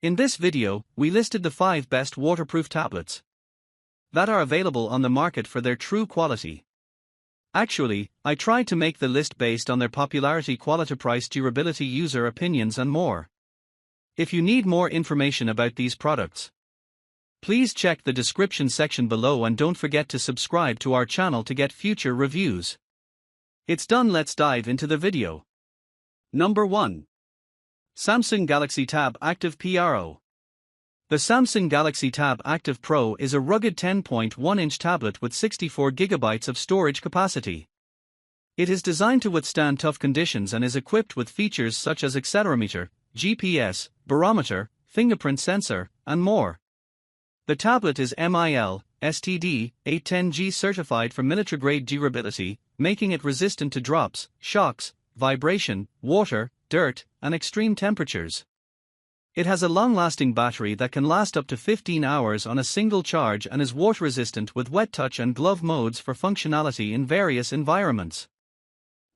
In this video, we listed the 5 best waterproof tablets that are available on the market for their true quality. Actually, I tried to make the list based on their popularity, quality, price, durability, user opinions, and more. If you need more information about these products, please check the description section below and don't forget to subscribe to our channel to get future reviews. It's done, let's dive into the video. Number 1. Samsung Galaxy Tab Active Pro. The Samsung Galaxy Tab Active Pro is a rugged 10.1-inch tablet with 64GB of storage capacity. It is designed to withstand tough conditions and is equipped with features such as accelerometer, GPS, barometer, fingerprint sensor, and more. The tablet is MIL/STD 810G certified for military-grade durability, making it resistant to drops, shocks, vibration, water, dirt, and extreme temperatures. It has a long-lasting battery that can last up to 15 hours on a single charge and is water-resistant with wet touch and glove modes for functionality in various environments.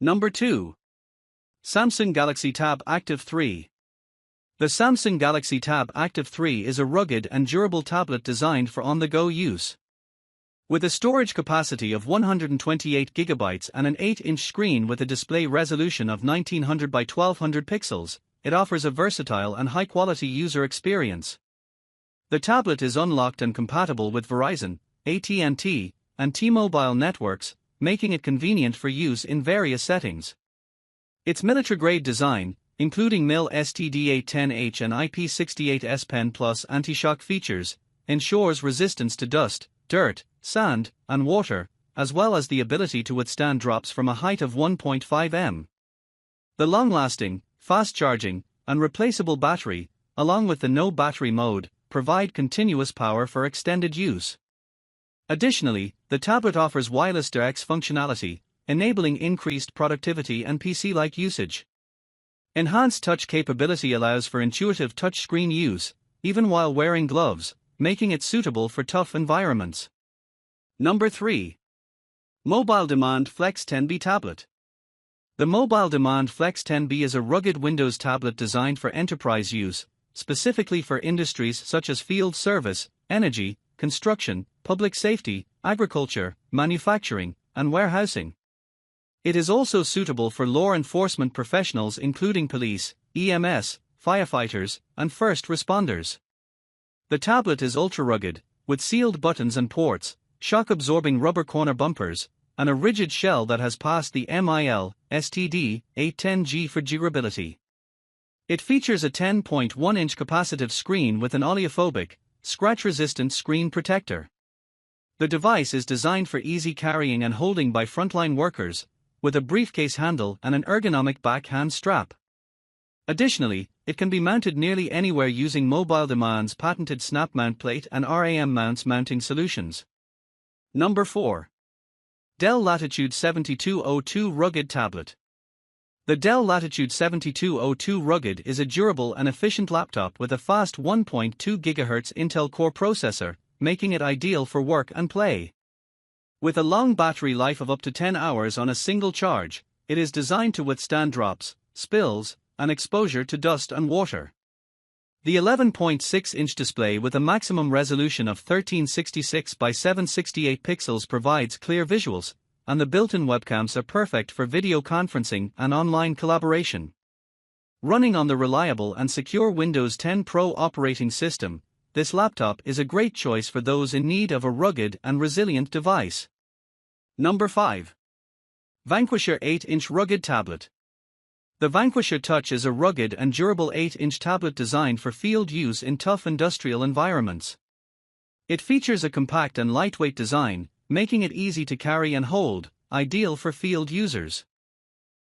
Number 2. Samsung Galaxy Tab Active 3. The Samsung Galaxy Tab Active 3 is a rugged and durable tablet designed for on-the-go use. With a storage capacity of 128GB and an 8-inch screen with a display resolution of 1900 by 1200 pixels, it offers a versatile and high-quality user experience. The tablet is unlocked and compatible with Verizon, AT&T, and T-Mobile networks, making it convenient for use in various settings. Its military-grade design, including MIL/STD810H and IP68S Pen Plus anti-shock features, ensures resistance to dust, dirt, sand, and water, as well as the ability to withstand drops from a height of 1.5 m. The long-lasting, fast-charging, and replaceable battery, along with the no battery mode, provide continuous power for extended use. Additionally, the tablet offers wireless DX functionality, enabling increased productivity and PC-like usage. Enhanced touch capability allows for intuitive touchscreen use, even while wearing gloves, making it suitable for tough environments. Number 3. MobileDemand Flex 10B Tablet. The MobileDemand Flex 10B is a rugged Windows tablet designed for enterprise use, specifically for industries such as field service, energy, construction, public safety, agriculture, manufacturing, and warehousing. It is also suitable for law enforcement professionals including police, EMS, firefighters, and first responders. The tablet is ultra-rugged, with sealed buttons and ports, shock-absorbing rubber corner bumpers, and a rigid shell that has passed the MIL/STD 810G for durability. It features a 10.1-inch capacitive screen with an oleophobic, scratch-resistant screen protector. The device is designed for easy carrying and holding by frontline workers, with a briefcase handle and an ergonomic backhand strap. Additionally, it can be mounted nearly anywhere using MobileDemand's patented snap mount plate and RAM mounts mounting solutions. Number 4. Dell Latitude 7202 Rugged Tablet. The Dell Latitude 7202 Rugged is a durable and efficient laptop with a fast 1.2 GHz Intel Core processor, making it ideal for work and play. With a long battery life of up to 10 hours on a single charge, it is designed to withstand drops, spills, and exposure to dust and water. The 11.6-inch display with a maximum resolution of 1366 by 768 pixels provides clear visuals, and the built-in webcams are perfect for video conferencing and online collaboration. Running on the reliable and secure Windows 10 Pro operating system, this laptop is a great choice for those in need of a rugged and resilient device. Number 5. Vanquisher 8-inch Rugged Tablet. The Vanquisher Touch is a rugged and durable 8-inch tablet designed for field use in tough industrial environments. It features a compact and lightweight design, making it easy to carry and hold, ideal for field users.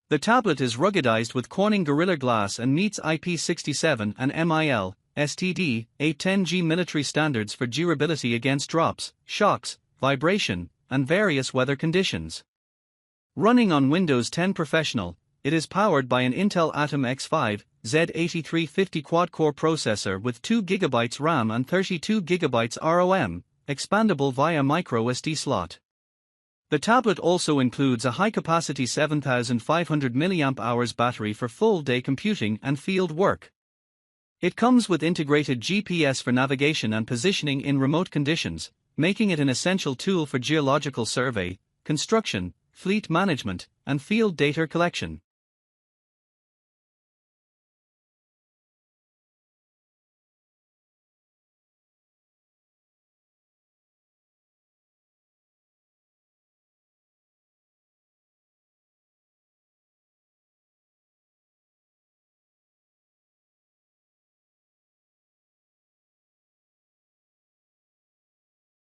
The tablet is ruggedized with Corning Gorilla Glass and meets IP67 and MIL/STD 810G military standards for durability against drops, shocks, vibration, and various weather conditions. Running on Windows 10 Professional, it is powered by an Intel Atom X5 Z8350 quad-core processor with 2 GB RAM and 32 GB ROM, expandable via microSD slot. The tablet also includes a high-capacity 7500 mAh battery for full-day computing and field work. It comes with integrated GPS for navigation and positioning in remote conditions, making it an essential tool for geological survey, construction, fleet management, and field data collection.